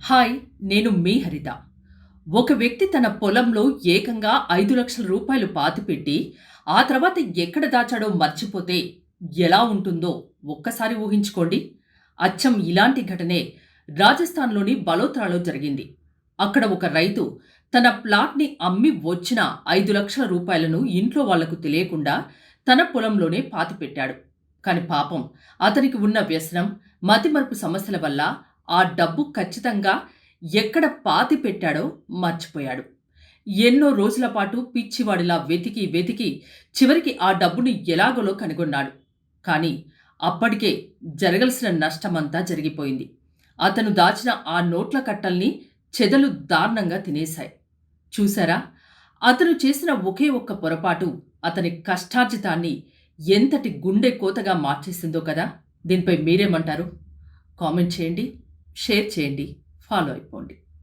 Hi! నేను మీ హరిత. ఒక వ్యక్తి తన పొలంలో ఏకంగా 5,00,000 రూపాయలు పాతిపెట్టి, ఆ తర్వాత ఎక్కడ దాచాడో మర్చిపోతే ఎలా ఉంటుందో ఒక్కసారి ఊహించుకోండి. అచ్చం ఇలాంటి ఘటనే రాజస్థాన్‌లోని బలోత్రాలో జరిగింది. అక్కడ ఒక రైతు తన ప్లాట్‌ని అమ్మి వచ్చిన 5,00,000 రూపాయలను ఇంట్లో వాళ్లకు తెలియకుండా తన పొలంలోనే పాతిపెట్టాడు. కానీ పాపం అతనికి ఉన్న వ్యసనం, మతిమరుపు సమస్యల వల్ల ఆ డబ్బు ఖచ్చితంగా ఎక్కడ పాతిపెట్టాడో మర్చిపోయాడు. ఎన్నో రోజుల పాటు పిచ్చివాడిలా వెతికి వెతికి చివరికి ఆ డబ్బుని ఎలాగోలో కనుగొన్నాడు. కానీ అప్పటికే జరగాల్సిన నష్టమంతా జరిగిపోయింది. అతను దాచిన ఆ నోట్ల కట్టల్ని చెదలు దారుణంగా తినేశాయి. చూసారా? అతను చేసిన ఒకే ఒక్క పొరపాటు అతని కష్టార్జితాన్ని ఎంతటి గుండె కోతగా మార్చేసిందో కదా! దీనిపై మీరేమంటారు? కామెంట్ చేయండి, షేర్ చేయండి, ఫాలో అయిపోండి.